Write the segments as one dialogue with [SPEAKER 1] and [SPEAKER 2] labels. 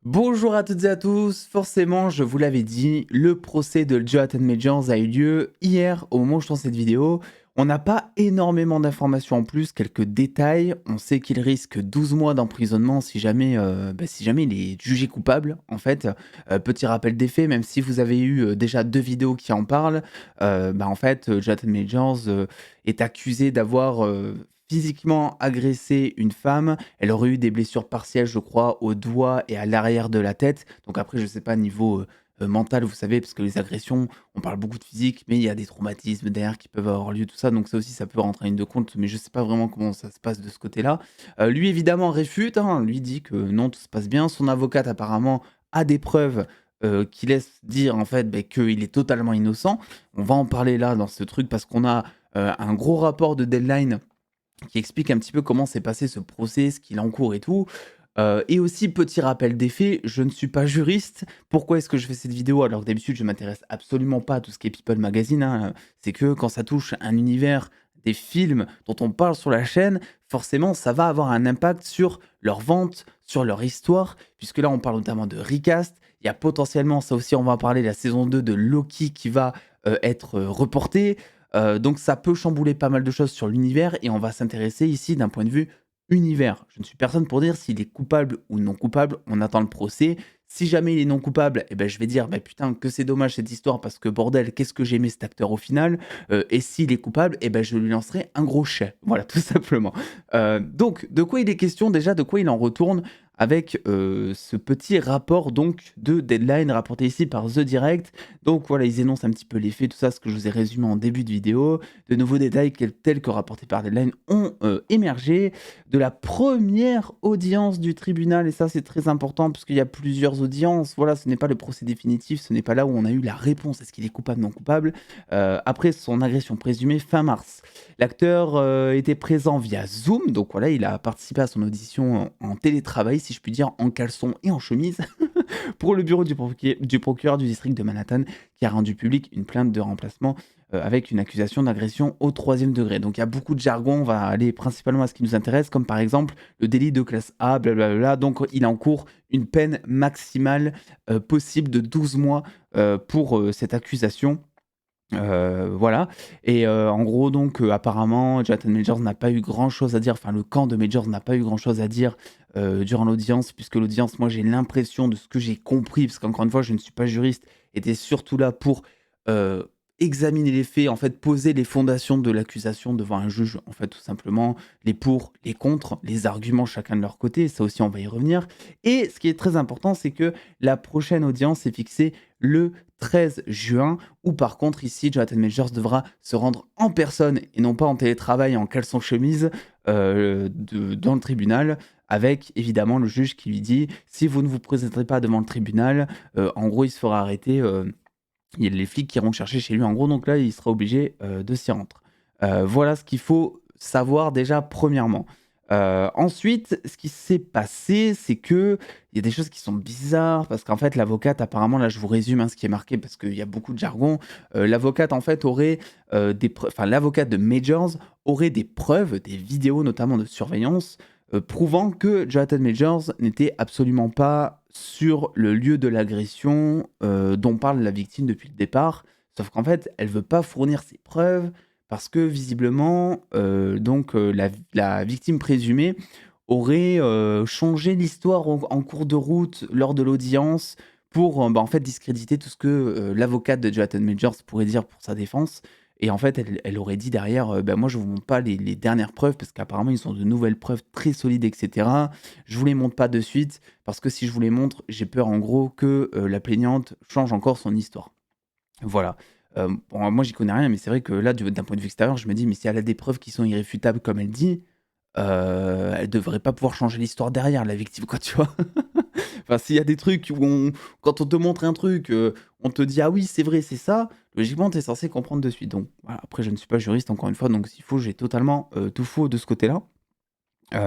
[SPEAKER 1] Bonjour à toutes et à tous. Forcément, je vous l'avais dit, le procès de Jonathan Majors a eu lieu hier au moment où je tourne cette vidéo. On n'a pas énormément d'informations en plus, quelques détails. On sait qu'il risque 12 mois d'emprisonnement si jamais il est jugé coupable. En fait, petit rappel des faits, même si vous avez eu déjà deux vidéos qui en parlent, Jonathan Majors est accusé d'avoir physiquement agressé une femme. Elle aurait eu des blessures partielles, je crois, au doigt et à l'arrière de la tête. Donc après, je sais pas niveau, mental, vous savez, parce que les agressions, on parle beaucoup de physique, mais il y a des traumatismes derrière qui peuvent avoir lieu, tout ça. Donc ça aussi, ça peut rentrer en ligne de compte, mais je sais pas vraiment comment ça se passe de ce côté-là. Lui évidemment réfute, hein, lui dit que non, tout se passe bien. Son avocate apparemment a des preuves, qui laissent dire en fait, qu'il est totalement innocent. On va en parler là dans ce truc parce qu'on a, un gros rapport de Deadline qui explique un petit peu comment s'est passé ce procès, ce qu'il encourt et tout. Et aussi petit rappel des faits, je ne suis pas juriste. Pourquoi est-ce que je fais cette vidéo alors que d'habitude je m'intéresse absolument pas à tout ce qui est People Magazine, hein, c'est que quand ça touche un univers, des films dont on parle sur la chaîne, forcément ça va avoir un impact sur leur vente, sur leur histoire, puisque là on parle notamment de recast. Il y a potentiellement, ça aussi on va en parler, la saison 2 de Loki qui va, être, reportée. Donc ça peut chambouler pas mal de choses sur l'univers et on va s'intéresser ici d'un point de vue univers. Je ne suis personne pour dire s'il est coupable ou non coupable, on attend le procès. Si jamais il est non coupable, eh ben, je vais dire: «Bah, putain que c'est dommage cette histoire parce que bordel, qu'est-ce que j'ai aimé cet acteur au final», et s'il est coupable, eh ben, je lui lancerai un gros chèque. Voilà, tout simplement. Donc de quoi il est question déjà? De quoi il en retourne avec, ce petit rapport donc de Deadline rapporté ici par The Direct. Donc voilà, ils énoncent un petit peu les faits, tout ça, ce que je vous ai résumé en début de vidéo. De nouveaux détails tels que rapportés par Deadline ont émergé. De la première audience du tribunal, et ça c'est très important parce qu'il y a plusieurs audiences. Voilà, ce n'est pas le procès définitif, ce n'est pas là où on a eu la réponse, est-ce qu'il est coupable, non coupable. Après son agression présumée fin mars. L'acteur était présent via Zoom, donc voilà, il a participé à son audition en télétravail, si je puis dire, en caleçon et en chemise. Pour le bureau du procureur du district de Manhattan qui a rendu public une plainte de remplacement, avec une accusation d'agression au troisième degré. Donc il y a beaucoup de jargon, on va aller principalement à ce qui nous intéresse, comme par exemple le délit de classe A, blablabla. Donc il encourt une peine maximale, possible de 12 mois, pour, cette accusation. Voilà. Et en gros donc apparemment Jonathan Majors n'a pas eu grand chose à dire, enfin le camp de Majors n'a pas eu grand chose à dire, durant l'audience, puisque l'audience, moi j'ai l'impression de ce que j'ai compris, parce qu'encore une fois je ne suis pas juriste, était surtout là pour, heu, examiner les faits, en fait poser les fondations de l'accusation devant un juge, en fait tout simplement, les pour, les contre, les arguments chacun de leur côté, ça aussi on va y revenir. Et ce qui est très important, c'est que la prochaine audience est fixée le 13 juin, où par contre ici Jonathan Majors devra se rendre en personne et non pas en télétravail en caleçon chemise, dans le tribunal, avec évidemment le juge qui lui dit: «Si vous ne vous présenterez pas devant le tribunal», en gros il se fera arrêter, il y a les flics qui iront le chercher chez lui en gros, donc là il sera obligé, de s'y rendre. Voilà ce qu'il faut savoir déjà premièrement. Ensuite, ce qui s'est passé, c'est que il y a des choses qui sont bizarres parce qu'en fait l'avocate apparemment, là je vous résume, hein, ce qui est marqué parce qu'il y a beaucoup de jargon. L'avocate en fait aurait, l'avocate de Majors aurait des preuves, des vidéos notamment de surveillance, prouvant que Jonathan Majors n'était absolument pas sur le lieu de l'agression, dont parle la victime depuis le départ. Sauf qu'en fait, elle veut pas fournir ses preuves parce que visiblement, la victime présumée aurait, changé l'histoire en cours de route lors de l'audience pour, en fait, discréditer tout ce que, l'avocate de Jonathan Majors pourrait dire pour sa défense. Et en fait, elle aurait dit derrière, «Bah, moi, je vous montre pas les dernières preuves parce qu'apparemment, ils ont de nouvelles preuves très solides et cetera. Je vous les montre pas de suite parce que si je vous les montre, j'ai peur en gros que, la plaignante change encore son histoire». Voilà. Bon, moi, j'y connais rien, mais c'est vrai que là, d'un point de vue extérieur, je me dis: «Mais si elle a des preuves qui sont irréfutables comme elle dit, elle devrait pas pouvoir changer l'histoire derrière, la victime, quoi», tu vois? Enfin, s'il y a des trucs où quand on te montre un truc, on te dit: «Ah oui, c'est vrai, c'est ça», logiquement, tu es censé comprendre de suite. Donc voilà, après je ne suis pas juriste encore une fois, donc s'il faut, j'ai totalement, tout faux de ce côté-là.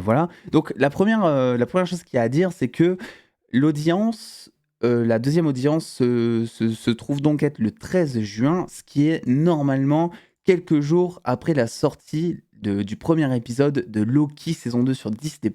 [SPEAKER 1] Voilà. Donc la première chose qu'il y a à dire, c'est que l'audience, la deuxième audience se trouve donc être le 13 juin, ce qui est normalement quelques jours après la sortie du premier épisode de Loki saison 2 sur Disney+.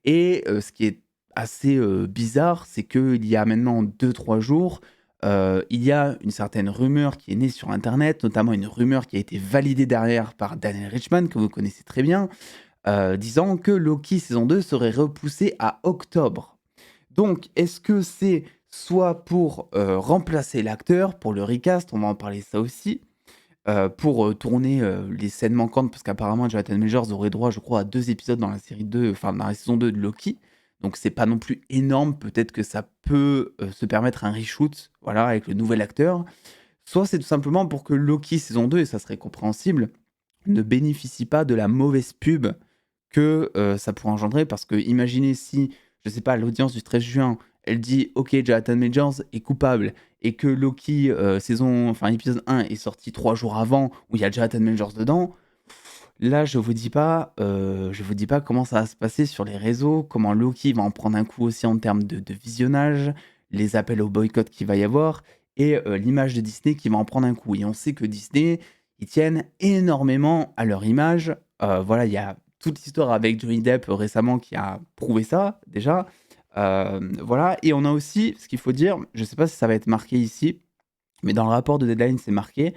[SPEAKER 1] Et ce qui est assez bizarre, c'est qu'il y a maintenant 2 3 jours, il y a une certaine rumeur qui est née sur internet, notamment une rumeur qui a été validée derrière par Daniel Richman, que vous connaissez très bien, disant que Loki saison 2 serait repoussé à octobre. Donc, est-ce que c'est soit pour remplacer l'acteur, pour le recast, on va en parler ça aussi, pour tourner les scènes manquantes, parce qu'apparemment Jonathan Majors aurait droit, je crois, à 2 épisodes dans la série 2, enfin dans la saison 2 de Loki. Donc c'est pas non plus énorme, peut-être que ça peut se permettre un reshoot, voilà, avec le nouvel acteur. Soit c'est tout simplement pour que Loki saison 2, et ça serait compréhensible, ne bénéficie pas de la mauvaise pub que ça pourrait engendrer. Parce que imaginez si, je sais pas, l'audience du 13 juin, elle dit ok, Jonathan Majors est coupable, et que Loki épisode 1 est sorti 3 jours avant, où il y a Jonathan Majors dedans. Là, je vous dis pas comment ça va se passer sur les réseaux, comment Loki va en prendre un coup aussi en termes de visionnage, les appels au boycott qu'il va y avoir, et l'image de Disney qui va en prendre un coup. Et on sait que Disney, ils tiennent énormément à leur image. Voilà, il y a toute l'histoire avec Johnny Depp récemment qui a prouvé ça, déjà. Voilà, et on a aussi, ce qu'il faut dire, je sais pas si ça va être marqué ici, mais dans le rapport de Deadline, c'est marqué,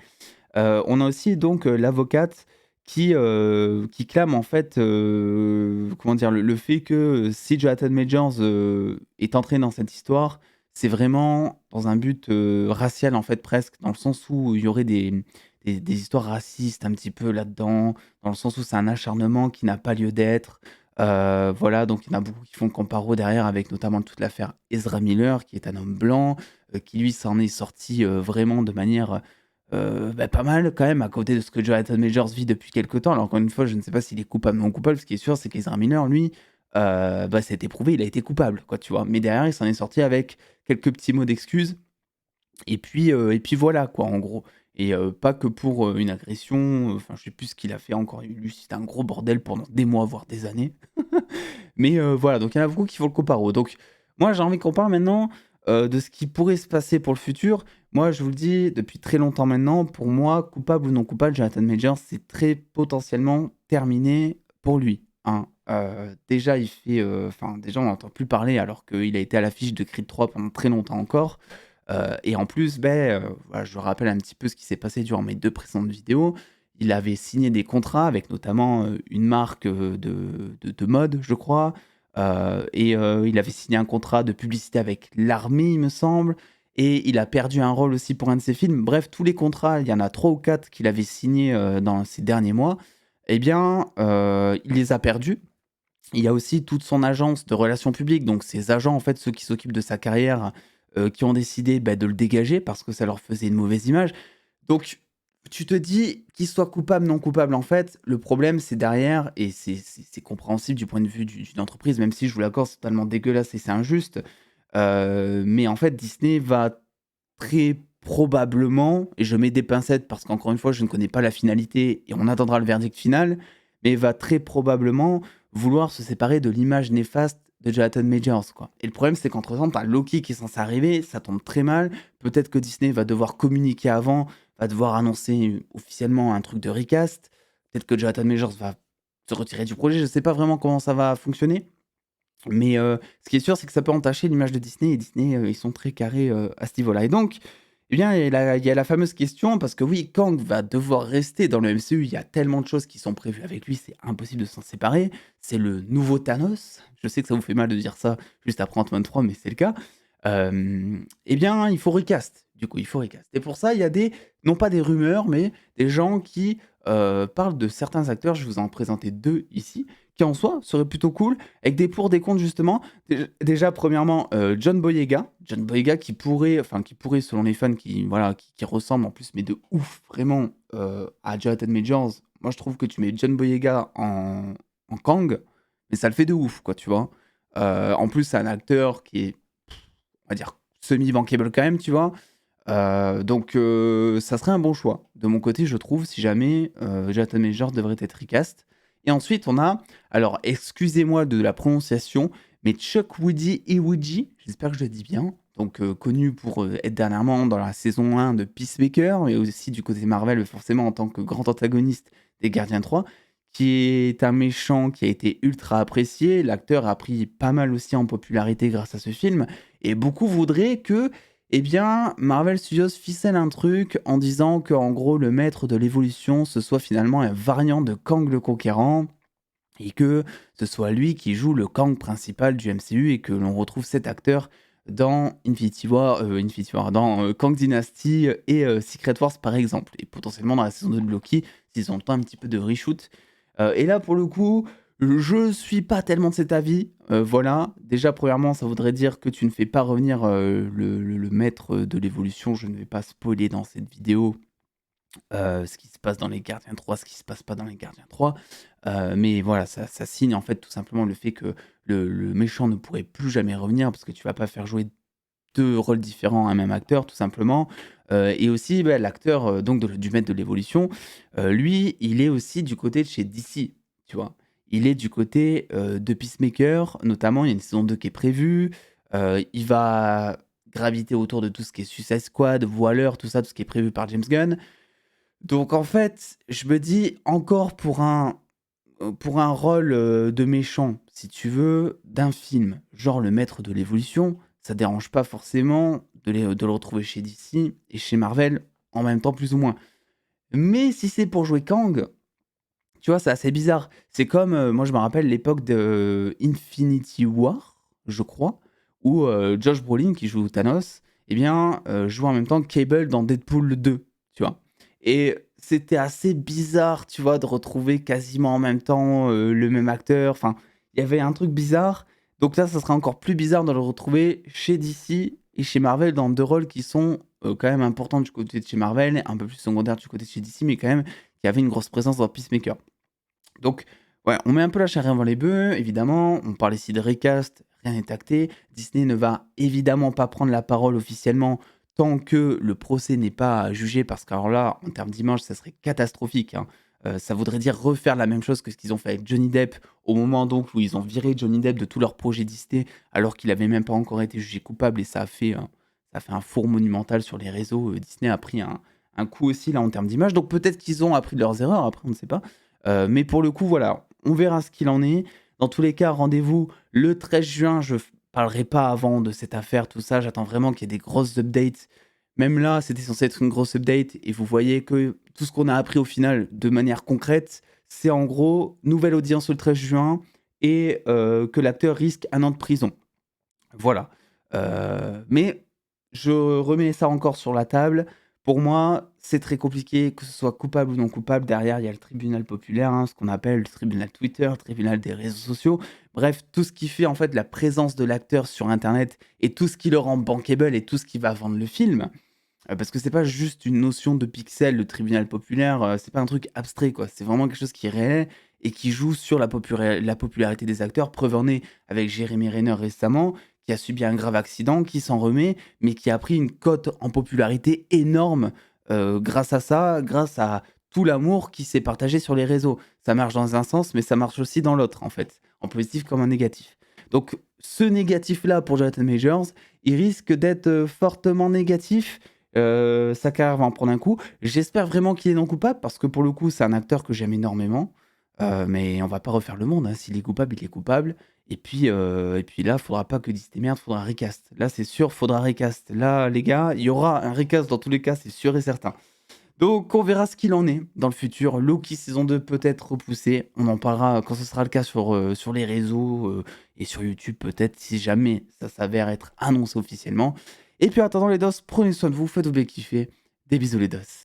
[SPEAKER 1] on a aussi donc l'avocate qui clame en fait, comment dire? Le fait que si Jonathan Majors, est entré dans cette histoire, c'est vraiment dans un but, racial en fait presque, dans le sens où il y aurait des histoires racistes un petit peu là-dedans, dans le sens où c'est un acharnement qui n'a pas lieu d'être. Voilà, donc il y en a beaucoup qui font le comparo derrière avec notamment toute l'affaire Ezra Miller, qui est un homme blanc, qui lui s'en est sorti, vraiment de manière, pas mal quand même, à côté de ce que Jonathan Majors vit depuis quelque temps. Alors encore une fois, je ne sais pas s'il est coupable ou non coupable. Ce qui est sûr, c'est qu'Ezra Miller, lui, ça a été prouvé, il a été coupable, quoi, tu vois. Mais derrière, il s'en est sorti avec quelques petits mots d'excuses. Et puis voilà, quoi, en gros. Et pas que pour une agression. Enfin, je sais plus ce qu'il a fait encore. Lui, c'était un gros bordel pendant des mois, voire des années. Mais voilà, donc il y en a beaucoup qui font le comparo. Donc moi, j'ai envie qu'on parle maintenant de ce qui pourrait se passer pour le futur. Moi, je vous le dis depuis très longtemps maintenant, pour moi, coupable ou non coupable, Jonathan Majors, c'est très potentiellement terminé pour lui, hein. Déjà, déjà, on n'entend plus parler alors qu'il a été à l'affiche de Creed 3 pendant très longtemps encore. Et en plus, voilà, je rappelle un petit peu ce qui s'est passé durant mes 2 précédentes vidéos. Il avait signé des contrats avec notamment, une marque, de mode, je crois, il avait signé un contrat de publicité avec l'armée, il me semble, et il a perdu un rôle aussi pour un de ses films. Bref, tous les contrats, il y en a 3 ou 4 qu'il avait signés, dans ces derniers mois. Eh bien, il les a perdus. Il y a aussi toute son agence de relations publiques, donc ses agents, en fait, ceux qui s'occupent de sa carrière, qui ont décidé, de le dégager parce que ça leur faisait une mauvaise image. Donc, tu te dis, qu'il soit coupable, non coupable, en fait, le problème, c'est derrière, et c'est compréhensible du point de vue d'une entreprise, même si je vous l'accorde, c'est totalement dégueulasse et c'est injuste. Mais en fait, Disney va très probablement, et je mets des pincettes parce qu'encore une fois, je ne connais pas la finalité et on attendra le verdict final, mais va très probablement vouloir se séparer de l'image néfaste de Jonathan Majors, quoi. Et le problème, c'est qu'entre-temps, t'as Loki qui est censé arriver, ça tombe très mal. Peut-être que Disney va devoir communiquer avant, va devoir annoncer officiellement un truc de recast. Peut-être que Jonathan Majors va se retirer du projet. Je sais pas vraiment comment ça va fonctionner. Mais ce qui est sûr, c'est que ça peut entacher l'image de Disney, et Disney, ils sont très carrés, à ce niveau-là. Et donc, eh bien, il y a la fameuse question, parce que oui, Kang va devoir rester dans le MCU, il y a tellement de choses qui sont prévues avec lui, c'est impossible de s'en séparer. C'est le nouveau Thanos. Je sais que ça vous fait mal de dire ça juste après Ant-Man 3, mais c'est le cas. Eh bien, il faut recast, du coup, il faut recast. Et pour ça, il y a non pas des rumeurs, mais des gens qui, parlent de certains acteurs, je vais vous en présenter 2 ici, qui en soi seraient plutôt cool, avec des pour, des contre justement. Déjà, premièrement, John Boyega. John Boyega qui pourrait, selon les fans, voilà, qui ressemble en plus, mais de ouf, vraiment, à Jonathan Majors. Moi, je trouve que tu mets John Boyega en Kang, mais ça le fait de ouf, quoi, tu vois. En plus, c'est un acteur qui est, on va dire, semi-bankable quand même, tu vois. Donc, ça serait un bon choix, de mon côté, je trouve, si jamais Jonathan Majors devrait être recast. Et ensuite, on a, alors excusez-moi de la prononciation, mais Chuck Woody Iwuji, j'espère que je le dis bien, donc connu pour être dernièrement dans la saison 1 de Peacemaker, et aussi du côté Marvel, forcément en tant que grand antagoniste des Gardiens 3, qui est un méchant qui a été ultra apprécié. L'acteur a pris pas mal aussi en popularité grâce à ce film. Et beaucoup voudraient que, eh bien, Marvel Studios ficelle un truc en disant que, en gros, le maître de l'évolution, ce soit finalement un variant de Kang le Conquérant, et que ce soit lui qui joue le Kang principal du MCU, et que l'on retrouve cet acteur dans Infinity War, dans Kang Dynasty et Secret Wars par exemple, et potentiellement dans la saison 2 de Loki, s'ils ont le temps un petit peu de reshoot. Et là, pour le coup, je suis pas tellement de cet avis. Voilà, déjà, premièrement, ça voudrait dire que tu ne fais pas revenir le maître de l'évolution. Je ne vais pas spoiler dans cette vidéo ce qui se passe dans les Gardiens 3, ce qui se passe pas dans les Gardiens 3. Mais voilà, ça signe en fait tout simplement le fait que le méchant ne pourrait plus jamais revenir parce que tu vas pas faire jouer deux rôles différents à un même acteur, tout simplement. Et aussi, bah, l'acteur donc du maître de l'évolution, lui, il est aussi du côté de chez DC, tu vois. Il est du côté de Peacemaker, notamment. Il y a une saison 2 qui est prévue. Il va graviter autour de tout ce qui est Suicide Squad, Voileur, tout ça, tout ce qui est prévu par James Gunn. Donc en fait, je me dis encore pour un rôle de méchant, si tu veux, d'un film, genre Le Maître de l'Évolution, ça dérange pas forcément de le retrouver chez DC et chez Marvel en même temps, plus ou moins. Mais si c'est pour jouer Kang, tu vois, c'est assez bizarre. C'est comme, moi je me rappelle l'époque de Infinity War, je crois, où Josh Brolin, qui joue Thanos, eh bien, joue en même temps Cable dans Deadpool 2, tu vois. Et c'était assez bizarre, tu vois, de retrouver quasiment en même temps le même acteur. Enfin, il y avait un truc bizarre. Donc là, ça serait encore plus bizarre de le retrouver chez DC et chez Marvel dans deux rôles qui sont quand même importants du côté de chez Marvel, un peu plus secondaires du côté de chez DC, mais quand même qui avait une grosse présence dans Peacemaker. Donc, ouais, on met un peu la charrue avant les bœufs, évidemment. On parle ici de recast, rien n'est acté. Disney ne va évidemment pas prendre la parole officiellement tant que le procès n'est pas jugé, parce qu'alors là, en termes d'image, ça serait catastrophique, hein. Ça voudrait dire refaire la même chose que ce qu'ils ont fait avec Johnny Depp, au moment donc où ils ont viré Johnny Depp de tous leurs projets Disney, alors qu'il n'avait même pas encore été jugé coupable, et ça a fait un four monumental sur les réseaux. Disney a pris un coup aussi là en termes d'image, donc peut-être qu'ils ont appris de leurs erreurs, après on ne sait pas. Mais pour le coup, voilà, on verra ce qu'il en est. Dans tous les cas, rendez-vous le 13 juin. Je parlerai pas avant de cette affaire, tout ça. J'attends vraiment qu'il y ait des grosses updates. Même là, c'était censé être une grosse update. Et vous voyez que tout ce qu'on a appris au final, de manière concrète, c'est en gros, nouvelle audience le 13 juin et que l'acteur risque 1 an de prison. Voilà. Mais je remets ça encore sur la table. Pour moi, c'est très compliqué, que ce soit coupable ou non coupable. Derrière, il y a le tribunal populaire, hein, ce qu'on appelle le tribunal Twitter, le tribunal des réseaux sociaux. Bref, tout ce qui fait en fait la présence de l'acteur sur Internet et tout ce qui le rend bankable et tout ce qui va vendre le film. Parce que c'est pas juste une notion de pixel, le tribunal populaire, c'est pas un truc abstrait, quoi. C'est vraiment quelque chose qui est réel et qui joue sur la popularité des acteurs. Preuve en est avec Jeremy Renner récemment, qui a subi un grave accident, qui s'en remet, mais qui a pris une cote en popularité énorme grâce à ça, grâce à tout l'amour qui s'est partagé sur les réseaux. Ça marche dans un sens, mais ça marche aussi dans l'autre, en fait, en positif comme en négatif. Donc, ce négatif-là pour Jonathan Majors, il risque d'être fortement négatif. Sa carrière va en prendre un coup. J'espère vraiment qu'il est non coupable, parce que pour le coup, c'est un acteur que j'aime énormément. Mais on va pas refaire le monde, hein. S'il est coupable, il est coupable. Et puis là, faudra pas que Disney merde, faudra recast. Là, c'est sûr, faudra recast. Là, les gars, il y aura un recast dans tous les cas, c'est sûr et certain. Donc, on verra ce qu'il en est dans le futur. Loki saison 2 peut être repoussé. On en parlera quand ce sera le cas sur les réseaux et sur YouTube, peut-être, si jamais ça s'avère être annoncé officiellement. Et puis, en attendant, les dos, prenez soin de vous, faites-vous bien kiffer. Des bisous, les dos.